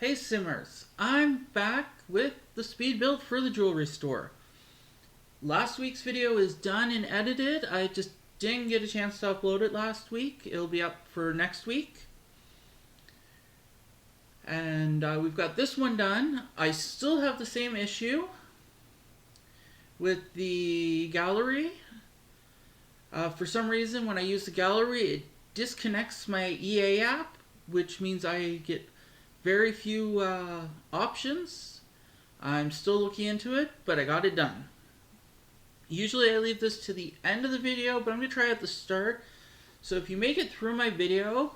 Hey Simmers, I'm back with the speed build for the jewelry store. Last week's video is done and edited. I just didn't get a chance to upload it last week. It'll be up for next week. And we've got this one done. I still have the same issue with the gallery. For some reason, when I use the gallery, it disconnects my EA app, which means I get very few options. I'm still looking into it, but I got it done. Usually I leave this to the end of the video, but I'm going to try at the start. So if you make it through my video,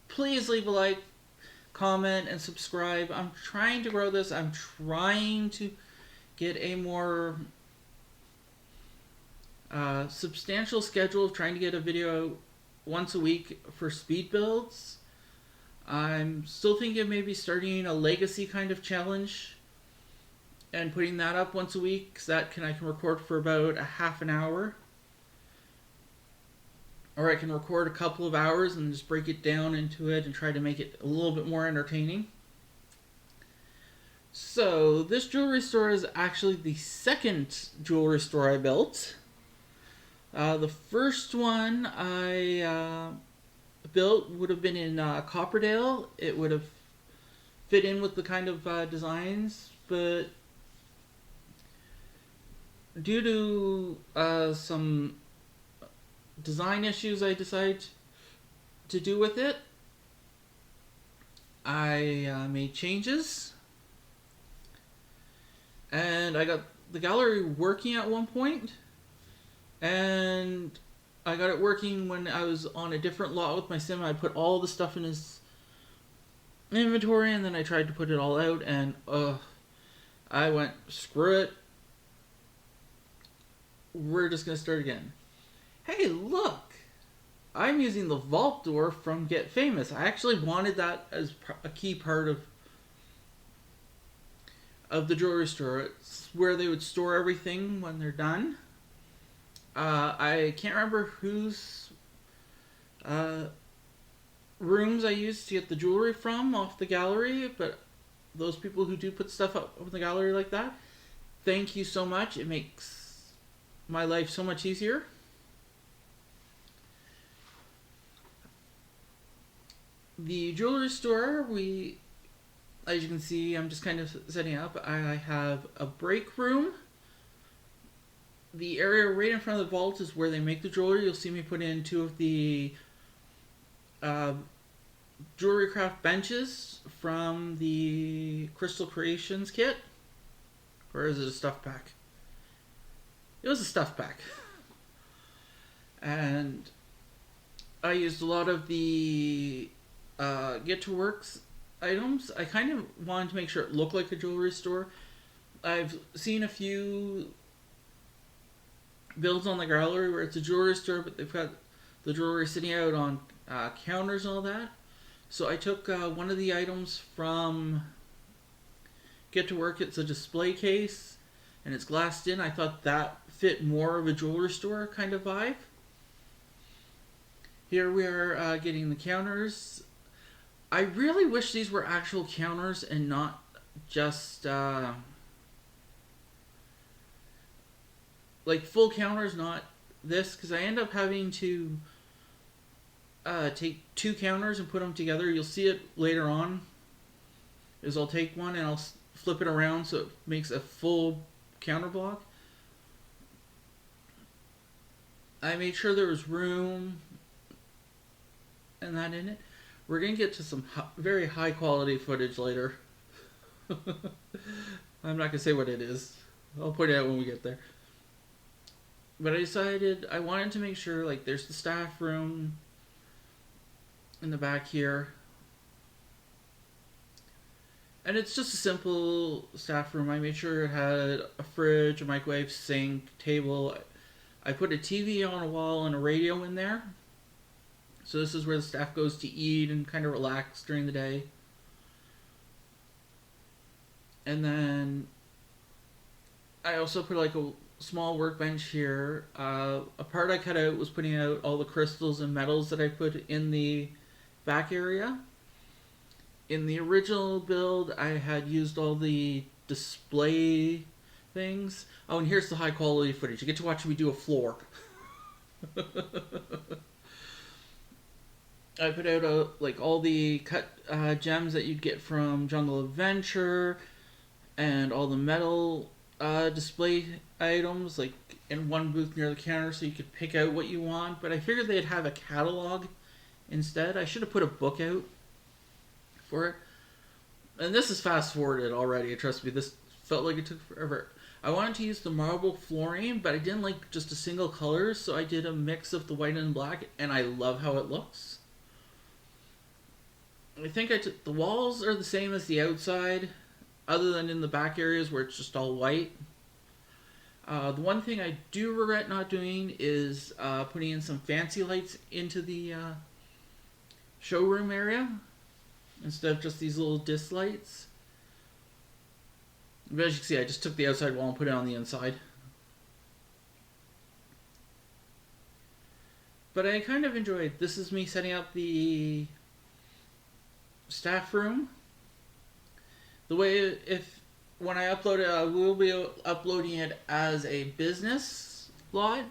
please leave a like, comment, and subscribe. I'm trying to grow this. I'm trying to get a more substantial schedule of trying to get a video once a week for speed builds. I'm still thinking of maybe starting a legacy kind of challenge and putting that up once a week, because I can record for about a half an hour. Or I can record a couple of hours and just break it down into it and try to make it a little bit more entertaining. So this jewelry store is actually the second jewelry store I built. The first one I built would have been in Copperdale. It would have fit in with the kind of designs, but due to some design issues I decided to do with it, I made changes, and I got the gallery working at one point, and I got it working when I was on a different lot with my sim. I put all the stuff in his inventory, and then I tried to put it all out, and I went, screw it. We're just going to start again. Hey, look! I'm using the vault door from Get Famous. I actually wanted that as a key part of the jewelry store. It's where they would store everything when they're done. I can't remember whose rooms I used to get the jewelry from off the gallery, but those people who do put stuff up in the gallery like that, thank you so much. It makes my life so much easier. The jewelry store, as you can see, I'm just kind of setting up. I have a break room. The area right in front of the vault is where they make the jewelry. You'll see me put in two of the jewelry craft benches from the Crystal Creations kit. Or is it a stuff pack? It was a stuff pack. And I used a lot of the Get to Works items. I kind of wanted to make sure it looked like a jewelry store. I've seen a few builds on the gallery where it's a jewelry store, but they've got the jewelry sitting out on counters and all that. So I took one of the items from Get to Work. It's a display case, and it's glassed in. I thought that fit more of a jewelry store kind of vibe. Here we are getting the counters. I really wish these were actual counters and not just like full counters, not this, because I end up having to take two counters and put them together. You'll see it later on, is I'll take one and I'll flip it around so it makes a full counter block. I made sure there was room and that in it. We're going to get to some very high quality footage later. I'm not going to say what it is. I'll point it out when we get there. But I decided I wanted to make sure, like, there's the staff room in the back here. And it's just a simple staff room. I made sure it had a fridge, a microwave, sink, table. I put a TV on a wall and a radio in there. So this is where the staff goes to eat and kind of relax during the day. And then I also put like a small workbench here. A part I cut out was putting out all the crystals and metals that I put in the back area. In the original build, I had used all the display things. Oh, and here's the high quality footage. You get to watch me do a floor. I put out like all the cut gems that you'd get from Jungle Adventure, and all the metal display items, like in one booth near the counter, so you could pick out what you want. But I figured they'd have a catalog instead. I should have put a book out for it. And this is fast forwarded already. Trust me, this felt like it took forever. I wanted to use the marble flooring, but I didn't like just a single color, so I did a mix of the white and black, and I love how it looks. I think the walls are the same as the outside, other than in the back areas where it's just all white. The one thing I do regret not doing is putting in some fancy lights into the showroom area instead of just these little disc lights. But as you can see, I just took the outside wall and put it on the inside. But I kind of enjoyed. This is me setting up the staff room. The way, when I upload it, I will be uploading it as a business lot.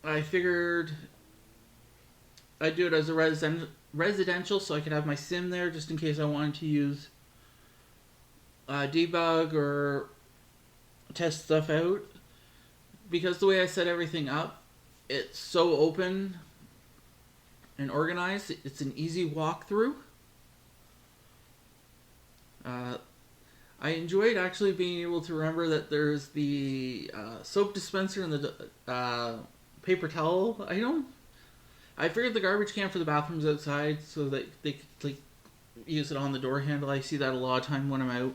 I figured I'd do it as a residential, so I could have my sim there just in case I wanted to use debug or test stuff out. Because the way I set everything up, it's so open and organized. It's an easy walkthrough. I enjoyed actually being able to remember that there's the soap dispenser and the paper towel item. I figured the garbage can for the bathroom's outside so that they could like use it on the door handle. I see that a lot of time when I'm out.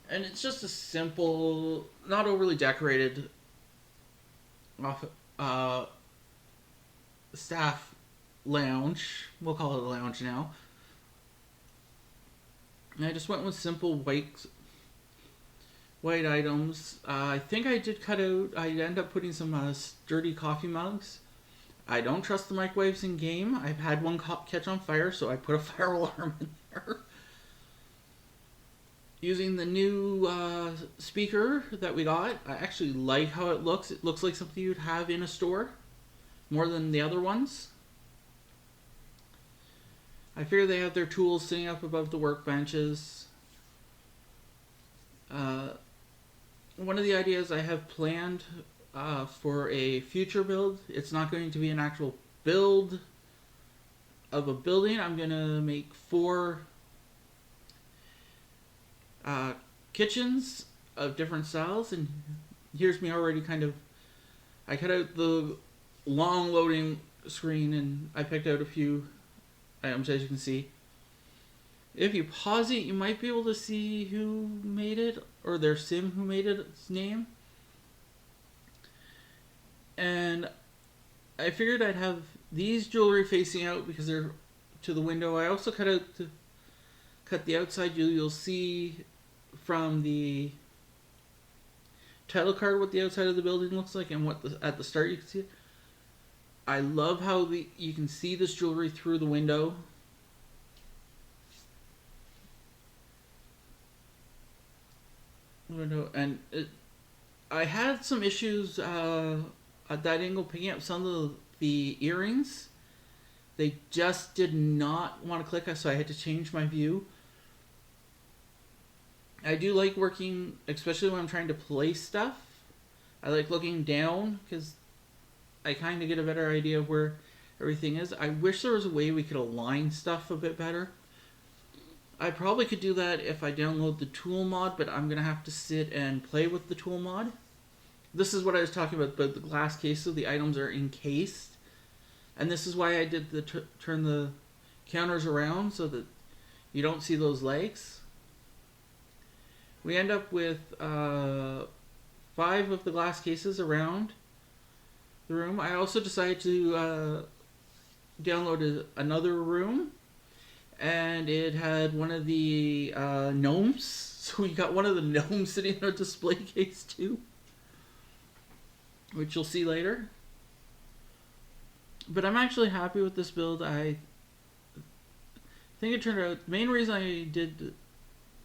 And it's just a simple, not overly decorated staff lounge. We'll call it a lounge now. And I just went with simple white items. I think I did cut out, I ended up putting some sturdy coffee mugs. I don't trust the microwaves in game. I've had one catch on fire, so I put a fire alarm in there. Using the new speaker that we got, I actually like how it looks. It looks like something you'd have in a store, more than the other ones. I figure they have their tools sitting up above the workbenches. One of the ideas I have planned for a future build, it's not going to be an actual build of a building. I'm going to make 4 kitchens of different styles, and here's me already I cut out the long loading screen and I picked out a few items, as you can see. If you pause it, you might be able to see who made it, or their sim who made its name. And I figured I'd have these jewelry facing out because they're to the window. I also cut the outside. You'll see from the title card what the outside of the building looks like, and at the start you can see it. I love how you can see this jewelry through the window. And I had some issues at that angle picking up some of the earrings. They just did not want to click, so I had to change my view. I do like working, especially when I'm trying to place stuff. I like looking down because I kind of get a better idea of where everything is. I wish there was a way we could align stuff a bit better. I probably could do that if I download the tool mod, but I'm going to have to sit and play with the tool mod. This is what I was talking about the glass case, so the items are encased. And this is why I did turn the counters around so that you don't see those legs. We end up with 5 of the glass cases around the room. I also decided to download another room, and it had one of the gnomes. So we got one of the gnomes sitting in a display case too, which you'll see later. But I'm actually happy with this build. I think it turned out the main reason I did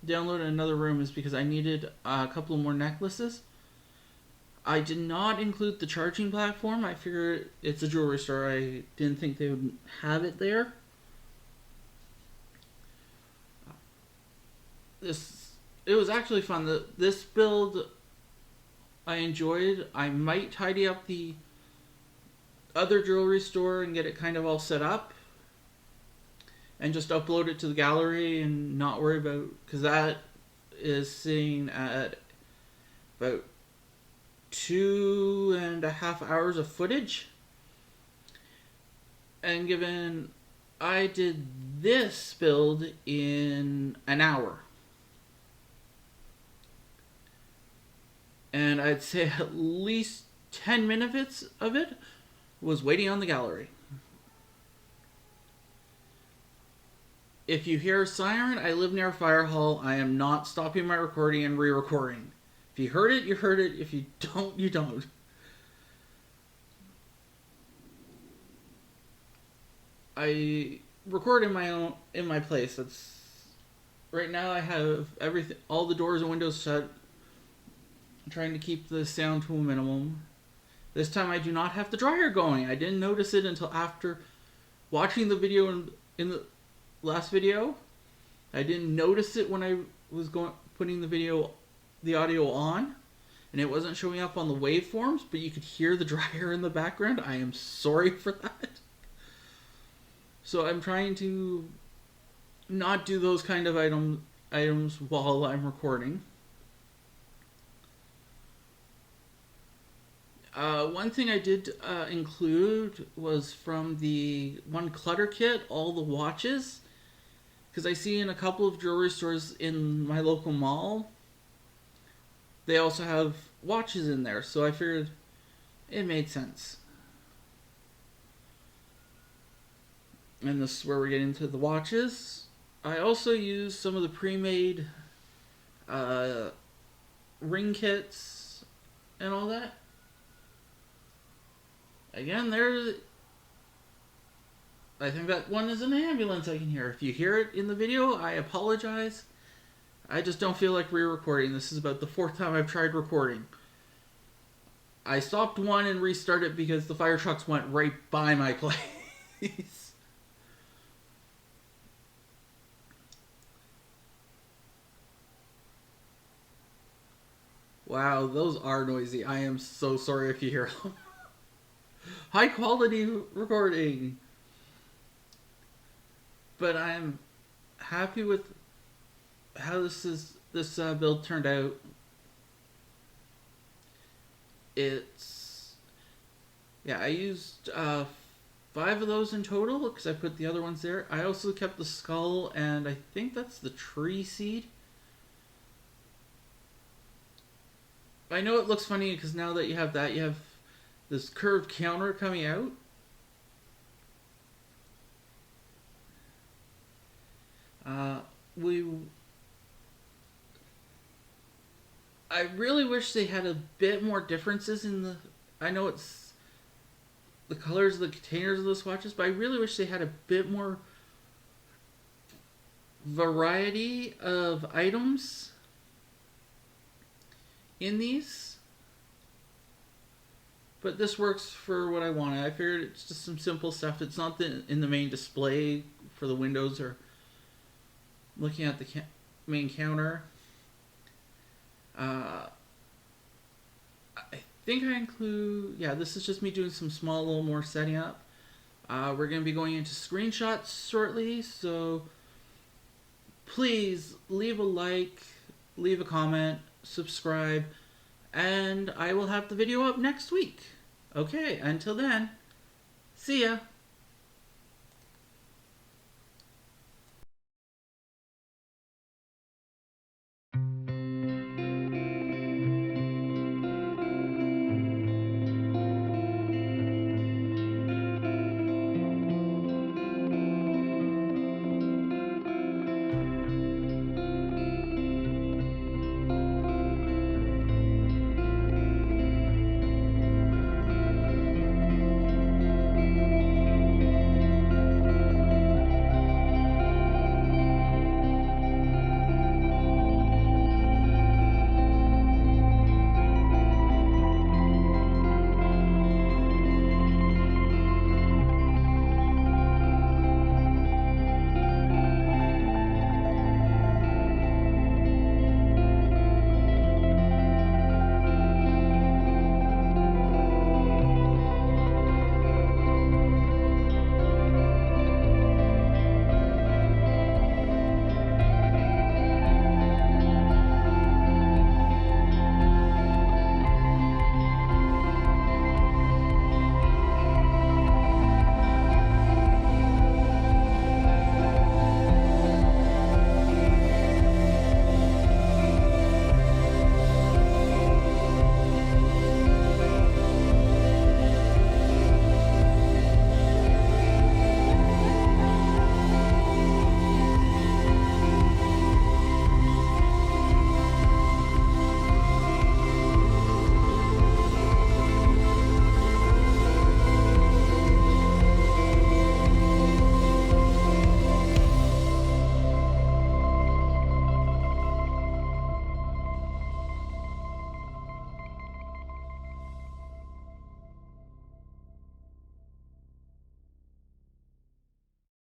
download another room is because I needed a couple more necklaces. I did not include the charging platform. I figured it's a jewelry store. I didn't think they would have it there. It was actually fun. This build I enjoyed. I might tidy up the other jewelry store and get it kind of all set up and just upload it to the gallery and not worry about, because that is sitting at about 2.5 hours of footage. And given I did this build in an hour, and I'd say at least 10 minutes of it was waiting on the gallery. If you hear a siren, I live near a fire hall. I am not stopping my recording and re-recording. If you heard it, you heard it. If you don't, you don't. I record in my place. That's right now. I have everything, all the doors and windows shut. I'm trying to keep the sound to a minimum. This time I do not have the dryer going. I didn't notice it until after watching the video in the last video. I didn't notice it when I was putting the audio on, and it wasn't showing up on the waveforms, but you could hear the dryer in the background. I am sorry for that. So I'm trying to not do those kind of items while I'm recording. One thing I did include was from the one clutter kit, all the watches. Because I see in a couple of jewelry stores in my local mall, they also have watches in there. So I figured it made sense. And this is where we're getting to the watches. I also used some of the pre-made ring kits and all that. Again, I think that one is an ambulance I can hear. If you hear it in the video, I apologize. I just don't feel like re-recording. This is about the 4th time I've tried recording. I stopped one and restarted because the fire trucks went right by my place. Wow, those are noisy. I am so sorry if you hear them. High quality recording. But I'm happy with how this build turned out. I used 5 of those in total because I put the other ones there. I also kept the skull, and I think that's the tree seed. I know it looks funny because now that you have that, you have this curved counter coming out. I really wish they had a bit more differences in the... I know it's the colors of the containers of those watches, but I really wish they had a bit more variety of items in these. But this works for what I wanted. I figured it's just some simple stuff. It's not in the main display for the windows or looking at the main counter. I think I include... Yeah, this is just me doing some small, little more setting up. We're going to be going into screenshots shortly, so please leave a like, leave a comment, subscribe, and I will have the video up next week. Okay, until then, see ya.